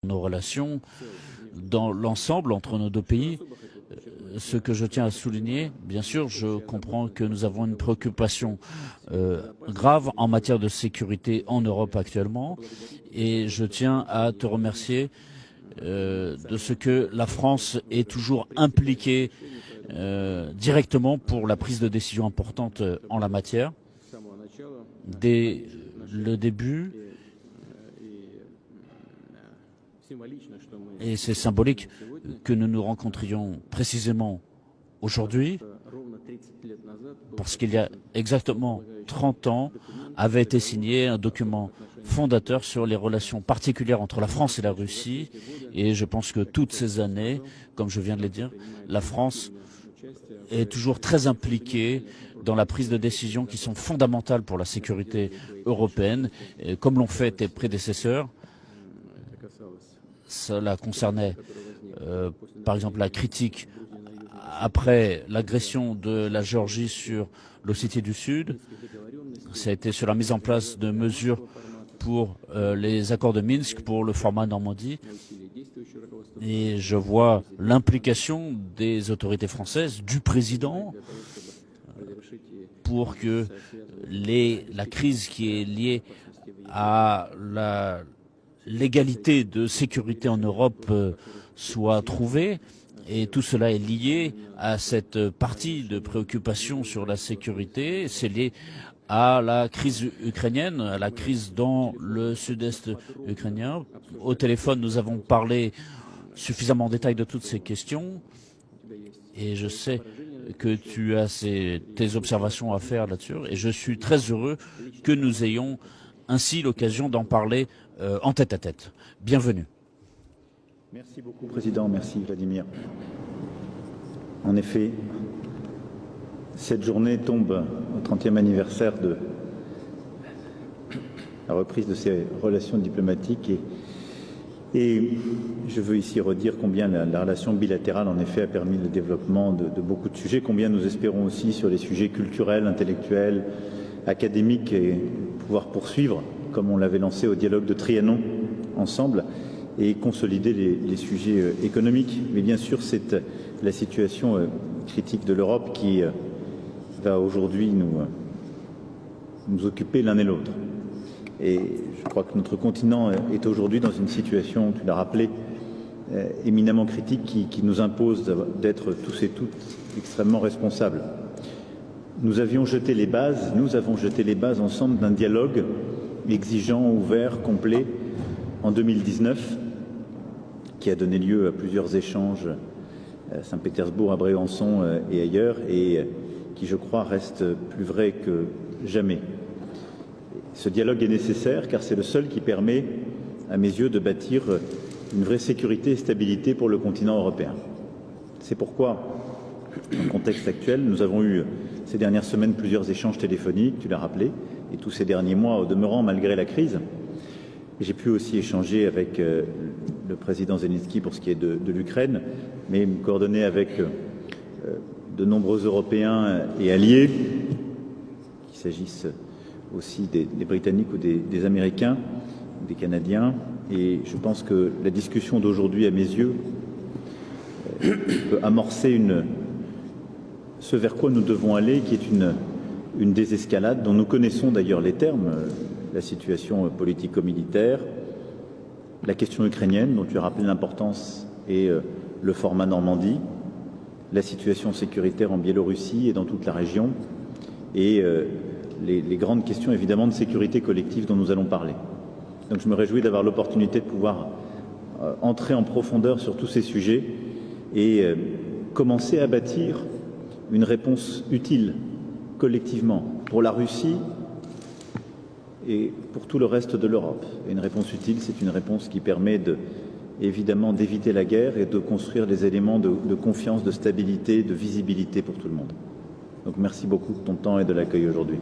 nos relations dans l'ensemble entre nos deux pays. Ce que je tiens à souligner, bien sûr, je comprends que nous avons une préoccupation grave en matière de sécurité en Europe actuellement, et je tiens à te remercier de ce que la France est toujours impliquée directement pour la prise de décision importante en la matière. Dès le début, et c'est symbolique que nous nous rencontrions précisément aujourd'hui, parce qu'il y a exactement 30 ans avait été signé un document fondateur sur les relations particulières entre la France et la Russie. Et je pense que toutes ces années, comme je viens de le dire, la France est toujours très impliquée dans la prise de décisions qui sont fondamentales pour la sécurité européenne, comme l'ont fait tes prédécesseurs. Cela concernait, par exemple, la critique après l'agression de la Géorgie sur l'Ossétie du Sud. Ça a été sur la mise en place de mesures pour les accords de Minsk, pour le format Normandie. Et je vois l'implication des autorités françaises, du président, pour que la crise qui est liée à l'égalité de sécurité en Europe soit trouvée. Et tout cela est lié à cette partie de préoccupation sur la sécurité. C'est lié à la crise ukrainienne, à la crise dans le sud-est ukrainien. Au téléphone, nous avons parlé suffisamment en détail de toutes ces questions. Et je sais que tu as tes observations à faire là-dessus. Et je suis très heureux que nous ayons ainsi l'occasion d'en parler en tête-à-tête. Bienvenue. Merci beaucoup, Président. Merci, Vladimir. En effet, cette journée tombe au 30e anniversaire de la reprise de ces relations diplomatiques et je veux ici redire combien la relation bilatérale, en effet, a permis le développement de beaucoup de sujets, combien nous espérons aussi sur les sujets culturels, intellectuels, académiques et pouvoir poursuivre, comme on l'avait lancé au dialogue de Trianon ensemble, et consolider les sujets économiques. Mais bien sûr, c'est la situation critique de l'Europe qui va aujourd'hui nous occuper l'un et l'autre. Et je crois que notre continent est aujourd'hui dans une situation, tu l'as rappelé, éminemment critique qui nous impose d'être tous et toutes extrêmement responsables. Nous avons jeté les bases ensemble d'un dialogue exigeant, ouvert, complet en 2019, qui a donné lieu à plusieurs échanges à Saint-Pétersbourg, à Brégançon et ailleurs, et qui, je crois, reste plus vrai que jamais. Ce dialogue est nécessaire car c'est le seul qui permet, à mes yeux, de bâtir une vraie sécurité et stabilité pour le continent européen. C'est pourquoi, dans le contexte actuel, nous avons eu ces dernières semaines plusieurs échanges téléphoniques, tu l'as rappelé, et tous ces derniers mois, au demeurant, malgré la crise. J'ai pu aussi échanger avec le président Zelensky pour ce qui est de l'Ukraine, mais me coordonner avec de nombreux Européens et alliés, qu'il s'agisse aussi des Britanniques ou des Américains, des Canadiens. Et je pense que la discussion d'aujourd'hui, à mes yeux, peut amorcer ce vers quoi nous devons aller, qui est une désescalade dont nous connaissons d'ailleurs les termes, la situation politico-militaire, la question ukrainienne dont tu as rappelé l'importance et le format Normandie, la situation sécuritaire en Biélorussie et dans toute la région et les grandes questions évidemment de sécurité collective dont nous allons parler. Donc je me réjouis d'avoir l'opportunité de pouvoir entrer en profondeur sur tous ces sujets et commencer à bâtir une réponse utile collectivement pour la Russie et pour tout le reste de l'Europe. Et une réponse utile, c'est une réponse qui permet évidemment d'éviter la guerre et de construire des éléments de confiance, de stabilité, de visibilité pour tout le monde. Donc merci beaucoup de ton temps et de l'accueil aujourd'hui.